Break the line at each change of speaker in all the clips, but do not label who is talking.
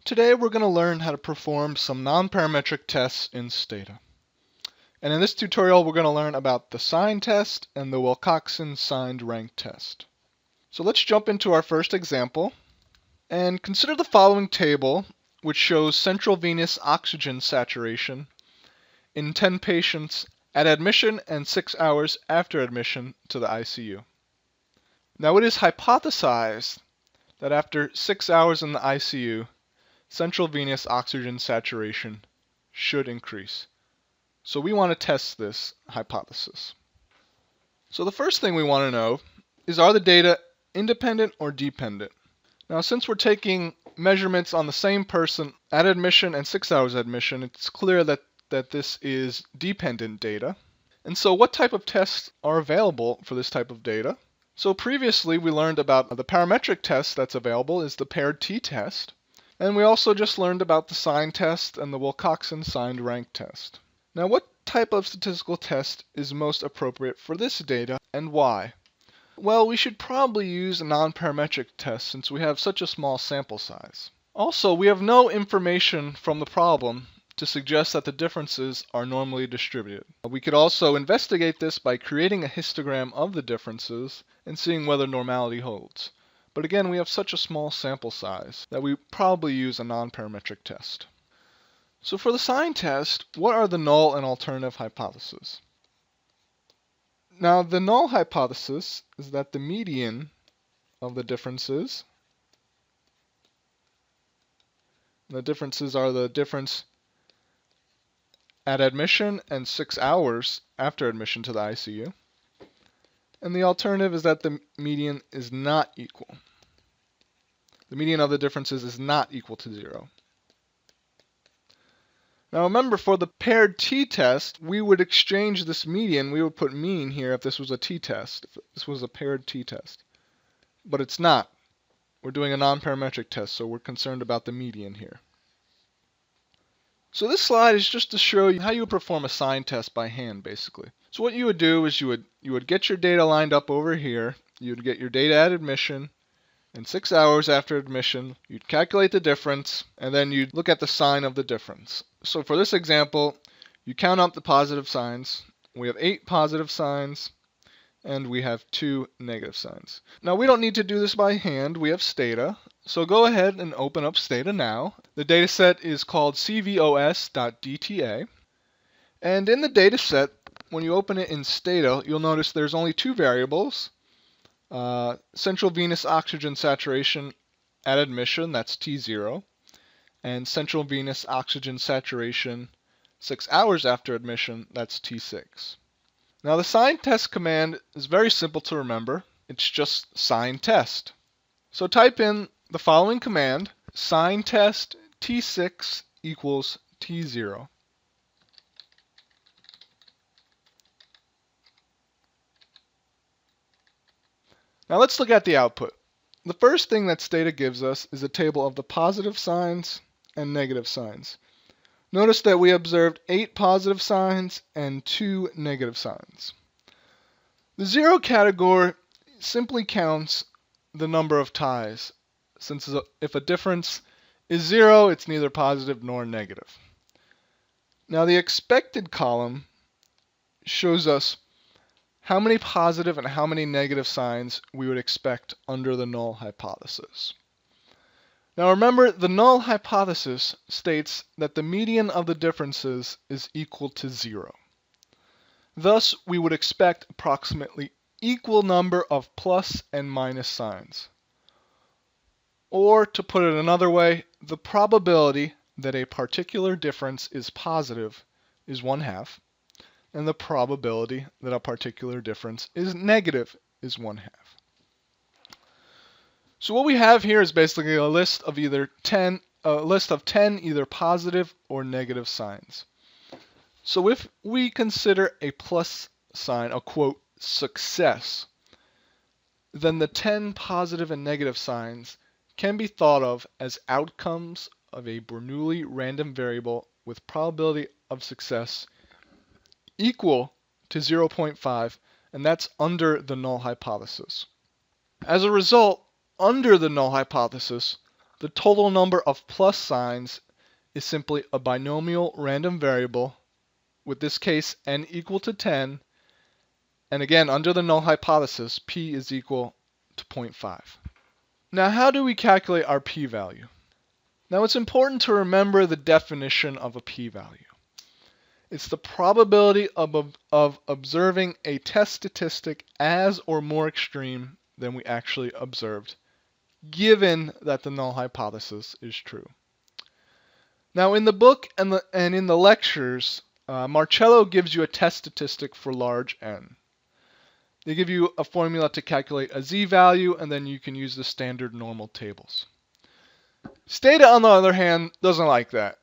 Today we're going to learn how to perform some non-parametric tests in Stata. And in this tutorial we're going to learn about the sign test and the Wilcoxon signed rank test. So let's jump into our first example and consider the following table, which shows central venous oxygen saturation in 10 patients at admission and 6 hours after admission to the ICU. Now it is hypothesized that after 6 hours in the ICU, central venous oxygen saturation should increase. So we want to test this hypothesis. So the first thing we want to know is, are the data independent or dependent? Now since we're taking measurements on the same person at admission and 6 hours admission, it's clear that this is dependent data. And so what type of tests are available for this type of data? So previously we learned about the parametric test that's available is the paired t-test. And we also just learned about the sign test and the Wilcoxon signed rank test. Now what type of statistical test is most appropriate for this data and why? Well, we should probably use a non-parametric test since we have such a small sample size. Also, we have no information from the problem to suggest that the differences are normally distributed. We could also investigate this by creating a histogram of the differences and seeing whether normality holds. But again, we have such a small sample size that we probably use a non-parametric test. So for the sign test, what are the null and alternative hypotheses? Now the null hypothesis is that the median of the differences are the difference at admission and 6 hours after admission to the ICU. And the alternative is that the median is not equal. The median of the differences is not equal to 0. Now remember, for the paired t-test, we would exchange this median. We would put mean here if this was a t-test, if this was a paired t-test. But it's not. We're doing a non-parametric test, so we're concerned about the median here. So this slide is just to show you how you would perform a sign test by hand, basically. So what you would do is you would get your data lined up over here. You would get your data at admission, and 6 hours after admission, you'd calculate the difference, and then you'd look at the sign of the difference. So for this example, you count up the positive signs. We have 8 positive signs, and we have 2 negative signs. Now we don't need to do this by hand. We have Stata. So go ahead and open up Stata now. The dataset is called cvos.dta. And in the dataset, when you open it in Stata, you'll notice there's only 2 variables. Central venous oxygen saturation at admission, that's T0, and central venous oxygen saturation 6 hours after admission, that's T6. Now the sign test command is very simple to remember. It's just sign test. So type in the following command, sign test T6 equals T0. Now let's look at the output. The first thing that Stata gives us is a table of the positive signs and negative signs. Notice that we observed 8 positive signs and 2 negative signs. The 0 category simply counts the number of ties, since if a difference is 0, it's neither positive nor negative. Now the expected column shows us how many positive and how many negative signs we would expect under the null hypothesis. Now remember, the null hypothesis states that the median of the differences is equal to 0. Thus, we would expect approximately equal number of plus and minus signs. Or, to put it another way, the probability that a particular difference is positive is 1/2. And the probability that a particular difference is negative is 1/2. So what we have here is basically a list of 10 either positive or negative signs. So if we consider a plus sign a quote success, then the 10 positive and negative signs can be thought of as outcomes of a Bernoulli random variable with probability of success equal to 0.5, and that's under the null hypothesis. As a result, under the null hypothesis, The total number of plus signs is simply a binomial random variable, with this case n equal to 10, and again, under the null hypothesis, p is equal to 0.5. Now, how do we calculate our p-value? Now, it's important to remember the definition of a p-value. It's the probability of observing a test statistic as or more extreme than we actually observed, given that the null hypothesis is true. Now, in the book and in the lectures, Marcello gives you a test statistic for large n. They give you a formula to calculate a z-value, and then you can use the standard normal tables. Stata, on the other hand, doesn't like that.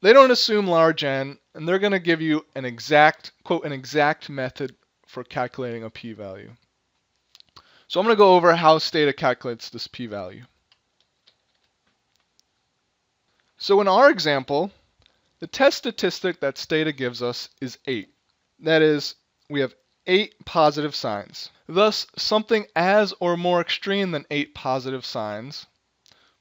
They don't assume large n, and they're going to give you an exact, quote, an exact method for calculating a p-value. So I'm going to go over how Stata calculates this p-value. So in our example, the test statistic that Stata gives us is 8. That is, we have 8 positive signs. Thus, something as or more extreme than 8 positive signs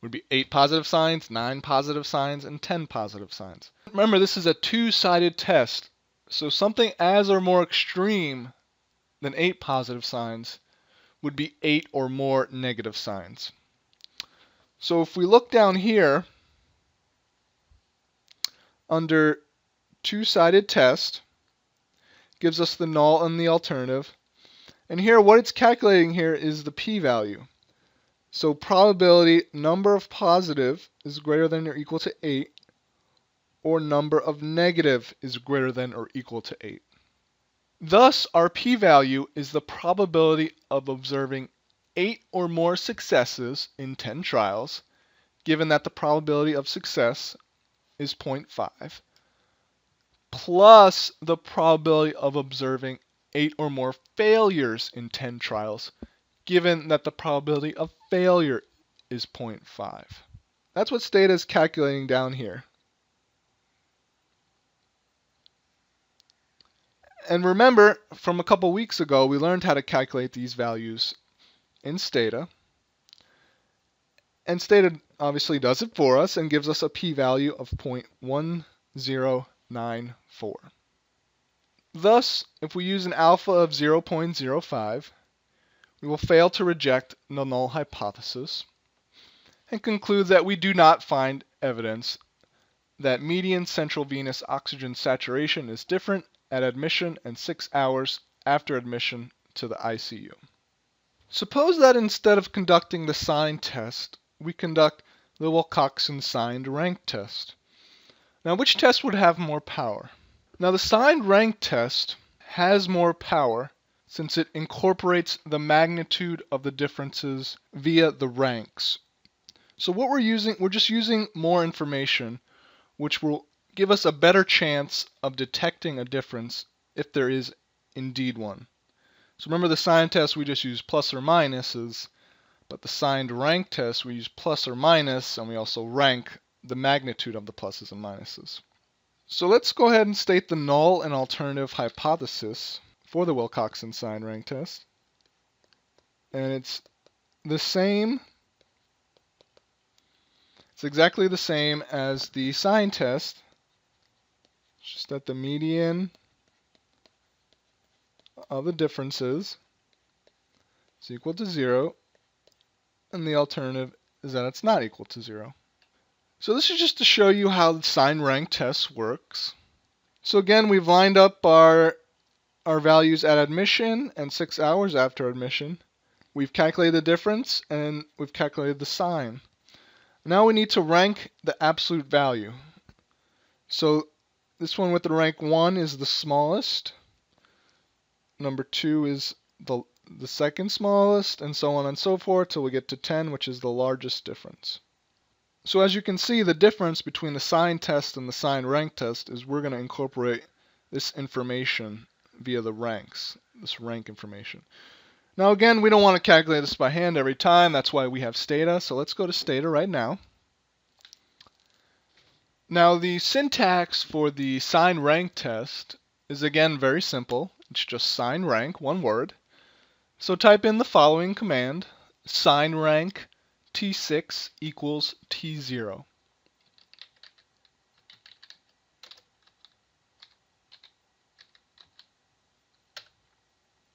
would be 8 positive signs, 9 positive signs, and 10 positive signs. Remember, this is a two-sided test, so something as or more extreme than 8 positive signs would be 8 or more negative signs. So if we look down here under two-sided test, gives us the null and the alternative, and here what it's calculating here is the p-value. So probability number of positive is greater than or equal to 8, or number of negative is greater than or equal to 8. Thus, our p-value is the probability of observing 8 or more successes in 10 trials, given that the probability of success is 0.5, plus the probability of observing 8 or more failures in 10 trials, given that the probability of failure is 0.5. That's what Stata is calculating down here. And remember, from a couple weeks ago, we learned how to calculate these values in Stata. And Stata obviously does it for us and gives us a p-value of 0.1094. Thus, if we use an alpha of 0.05, we will fail to reject the null hypothesis and conclude that we do not find evidence that median central venous oxygen saturation is different at admission and 6 hours after admission to the ICU. Suppose that instead of conducting the sign test, we conduct the Wilcoxon signed rank test. Now, which test would have more power? Now, the signed rank test has more power since it incorporates the magnitude of the differences via the ranks. So what we're just using more information, which will give us a better chance of detecting a difference if there is indeed one. So remember, the signed test, we just use plus or minuses, but the signed rank test, we use plus or minus, and we also rank the magnitude of the pluses and minuses. So let's go ahead and state the null and alternative hypothesis for the Wilcoxon signed rank test. And it's the same. It's exactly the same as the sign test, just that the median of the differences is equal to 0, and the alternative is that it's not equal to 0. So this is just to show you how the signed rank test works. So again, we've lined up our values at admission and 6 hours after admission. We've calculated the difference and we've calculated the sign. Now we need to rank the absolute value. So this one with the rank 1 is the smallest. Number 2 is the second smallest, and so on and so forth till we get to 10, which is the largest difference. So as you can see, the difference between the sign test and the signed rank test is we're going to incorporate this information via the ranks, this rank information. Now again, we don't want to calculate this by hand every time. That's why we have Stata. So let's go to Stata right now. Now the syntax for the signed rank test is again very simple. It's just sign rank, one word. So type in the following command, sign rank T6 equals T0.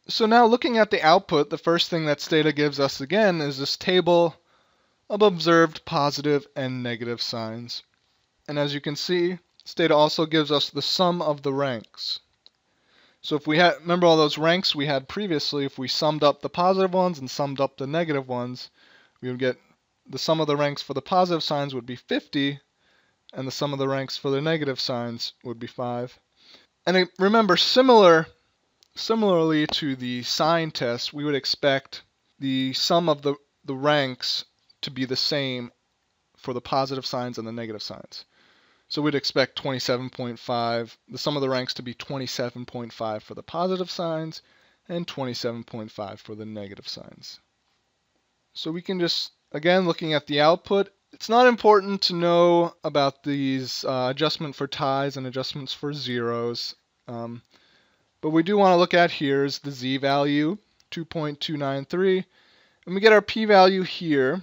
So now looking at the output, the first thing that Stata gives us again is this table of observed positive and negative signs. And as you can see, Stata also gives us the sum of the ranks. So if we had, remember all those ranks we had previously, if we summed up the positive ones and summed up the negative ones, we would get the sum of the ranks for the positive signs would be 50, and the sum of the ranks for the negative signs would be 5. And remember, similarly to the sign test, we would expect the sum of the ranks to be the same for the positive signs and the negative signs. So we'd expect 27.5, the sum of the ranks to be 27.5 for the positive signs and 27.5 for the negative signs. So we can just, again, looking at the output, it's not important to know about these adjustment for ties and adjustments for zeros. But we do want to look at here is the z value, 2.293, and we get our p-value here,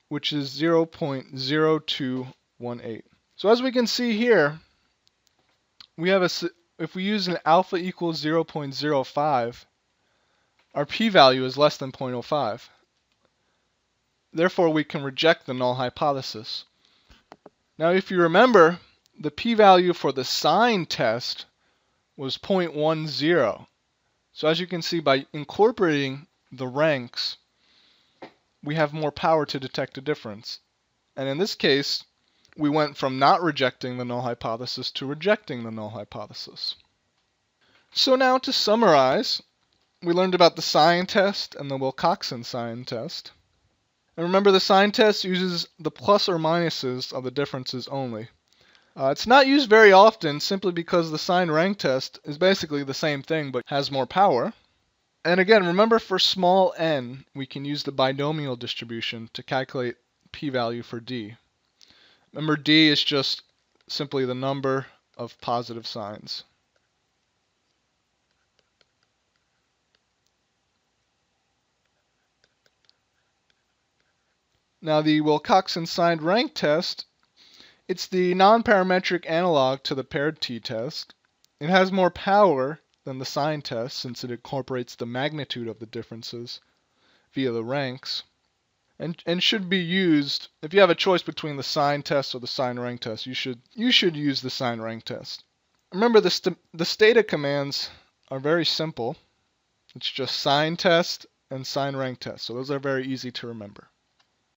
which is 0.0218. So as we can see here, we have if we use an alpha equals 0.05, our p-value is less than 0.05. Therefore, we can reject the null hypothesis. Now, if you remember, the p-value for the sign test was 0.10. So as you can see, by incorporating the ranks, we have more power to detect a difference. And in this case, we went from not rejecting the null hypothesis to rejecting the null hypothesis. So now to summarize, we learned about the sign test and the Wilcoxon sign test. And remember, the sign test uses the plus or minuses of the differences only. It's not used very often simply because the sign rank test is basically the same thing but has more power. And again, remember for small n, we can use the binomial distribution to calculate p-value for d. Remember, d is just simply the number of positive signs. Now the Wilcoxon signed rank test, it's the nonparametric analog to the paired t-test. It has more power than the sign test since it incorporates the magnitude of the differences via the ranks, and should be used if you have a choice between the sign test or the sign rank test. You should use the sign rank test. Remember, the Stata commands are very simple. It's just sign test and sign rank test, so those are very easy to remember.